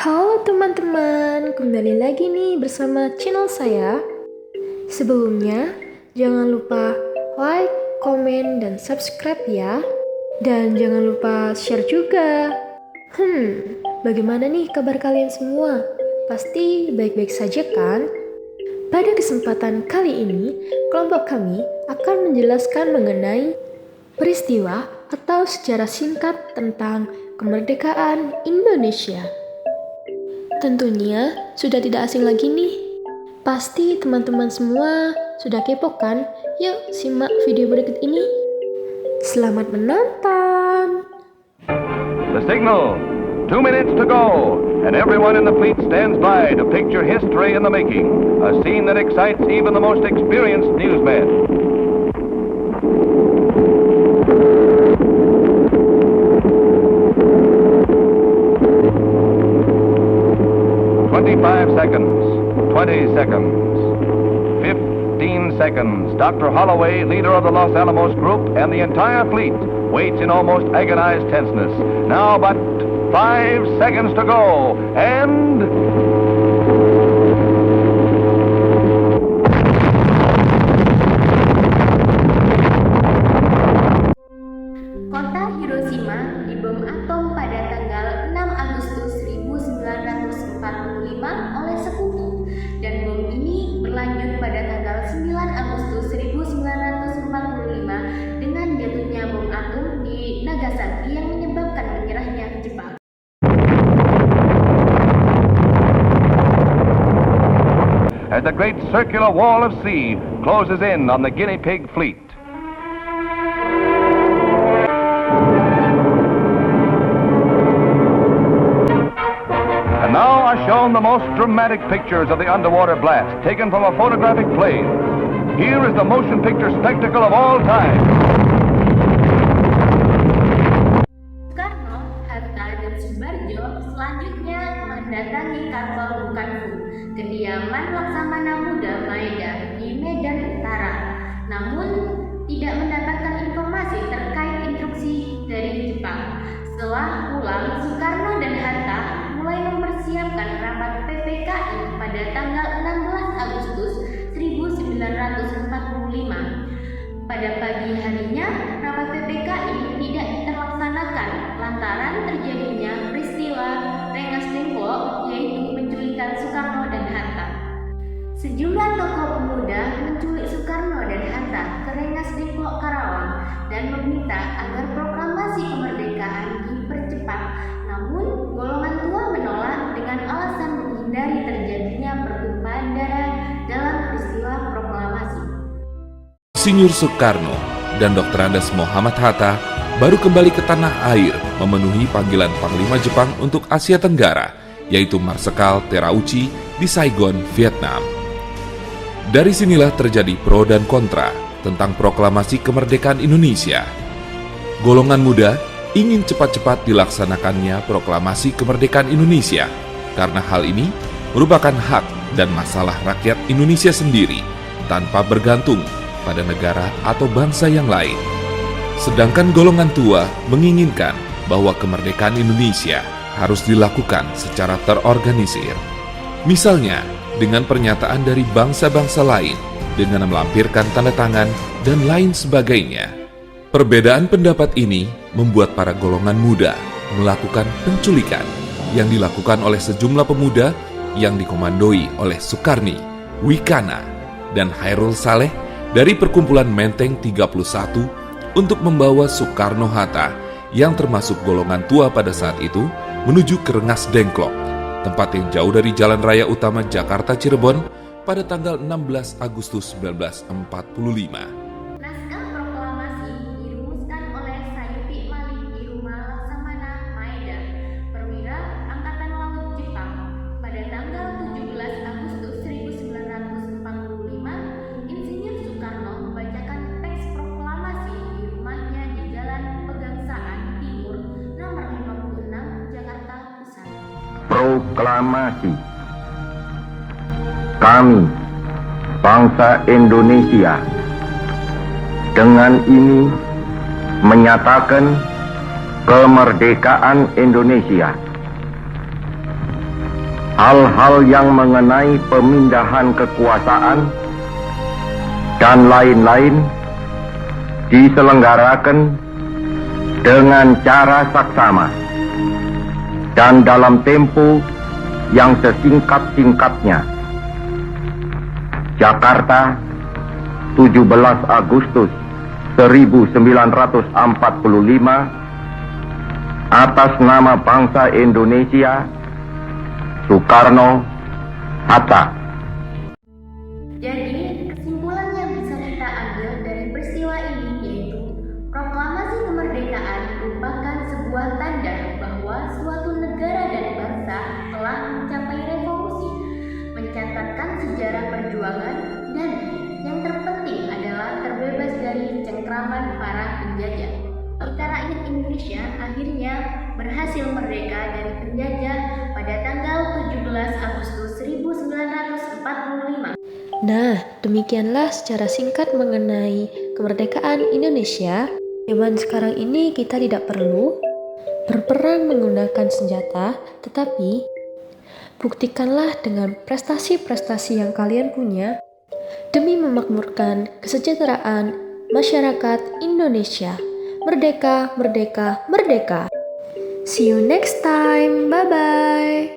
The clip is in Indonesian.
Halo teman-teman, kembali lagi nih bersama channel saya. Sebelumnya, jangan lupa like, komen, dan subscribe ya. Dan jangan lupa share juga. Bagaimana nih kabar kalian semua? Pasti baik-baik saja kan? Pada kesempatan kali ini, kelompok kami akan menjelaskan mengenai peristiwa atau sejarah singkat tentang kemerdekaan Indonesia. Tentunya sudah tidak asing lagi nih. Pasti teman-teman semua sudah kepo kan? Yuk simak video berikut ini. Selamat menonton. The signal. 2 minutes to go, and everyone in the fleet stands by to picture history in the making, a scene that excites even the most experienced newsmen. Seconds, 20 seconds, 15 seconds. Dr. Holloway, leader of the Los Alamos group, and the entire fleet waits in almost agonized tenseness. Now but 5 seconds to go, and... Kota Hiroshima dibom atom pada tanggal 6 Agustus 1945 oleh sekutu, dan bom ini berlanjut pada tanggal 9 Agustus 1945 dengan jatuhnya bom atom di Nagasaki yang menyebabkan menyerahnya Jepang. As the great circular wall of sea closes in on the guinea pig fleet. And now are shown the most dramatic pictures of the underwater blast, taken from a photographic plane. Here is the motion picture spectacle of all time. Soekarno, Hatta, dan Subarjo selanjutnya mendatangi kantor Bukanfu, kediaman Laksamana Muda Maeda di Medan Utara. Namun, tidak mendapatkan informasi terkait instruksi dari Jepang. Setelah pulang, Soekarno dan Hatta mulai mempersiapkan rapat PPKI pada tanggal 16 Agustus 1945. Pada pagi harinya, rapat PPKI tidak terlaksanakan lantaran terjadinya peristiwa Rengas Dengklok, yaitu penculikan Soekarno dan Hatta. Sejumlah tokoh pemuda menculik Soekarno dan Hatta ke Rengas Dengklok, Karawang, dan meminta agar proklamasi kemerdekaan dipercepat. Namun, golongan tua menolak dengan alasan menghindari terjadinya pertumpahan darah dalam peristiwa proklamasi. Insinyur Soekarno dan Dr. Andes Muhammad Hatta baru kembali ke tanah air memenuhi panggilan Panglima Jepang untuk Asia Tenggara, yaitu Marsekal Terauchi di Saigon, Vietnam. Dari sinilah terjadi pro dan kontra tentang proklamasi kemerdekaan Indonesia. Golongan muda ingin cepat-cepat dilaksanakannya proklamasi kemerdekaan Indonesia karena hal ini merupakan hak dan masalah rakyat Indonesia sendiri tanpa bergantung pada negara atau bangsa yang lain. Sedangkan golongan tua menginginkan bahwa kemerdekaan Indonesia harus dilakukan secara terorganisir. Misalnya, dengan pernyataan dari bangsa-bangsa lain, dengan melampirkan tanda tangan, dan lain sebagainya. Perbedaan pendapat ini membuat para golongan muda melakukan penculikan yang dilakukan oleh sejumlah pemuda yang dikomandoi oleh Sukarni, Wikana, dan Hairul Saleh dari perkumpulan Menteng 31 untuk membawa Soekarno-Hatta yang termasuk golongan tua pada saat itu menuju ke Rengas Dengklok, tempat yang jauh dari jalan raya utama Jakarta Cirebon pada tanggal 16 Agustus 1945. Naskah proklamasi dirumuskan oleh Sayuti Malik di rumah Laksamana Maeda, perwira Angkatan Laut Jepang. Pada tanggal 17 Agustus 1945, Insinyur Soekarno membacakan teks proklamasi di rumahnya di Jalan Pegangsaan Timur, nomor 56, Jakarta Pusat. Proklamasi. Kami, bangsa Indonesia, dengan ini menyatakan kemerdekaan Indonesia. hal-hal yang mengenai pemindahan kekuasaan dan lain-lain diselenggarakan dengan cara saksama dan dalam tempo yang sesingkat-singkatnya. Jakarta, 17 Agustus 1945, atas nama bangsa Indonesia, Soekarno, Hatta. Jadi, kesimpulan yang bisa kita ambil dari peristiwa ini yaitu proklamasi kemerdekaan merupakan sebuah tanda bahwa suatu negara dan bangsa telah mencapai revolusi, mencatatkan sejarah perjuangan, dan yang terpenting adalah terbebas dari cengkraman para penjajah. Kita rakyat Indonesia akhirnya berhasil merdeka dari penjajah pada tanggal 17 Agustus 1945. Nah, demikianlah secara singkat mengenai kemerdekaan Indonesia. Zaman sekarang ini kita tidak perlu berperang menggunakan senjata, tetapi buktikanlah dengan prestasi-prestasi yang kalian punya demi memakmurkan kesejahteraan masyarakat Indonesia. Merdeka, merdeka, merdeka. See you next time. Bye-bye.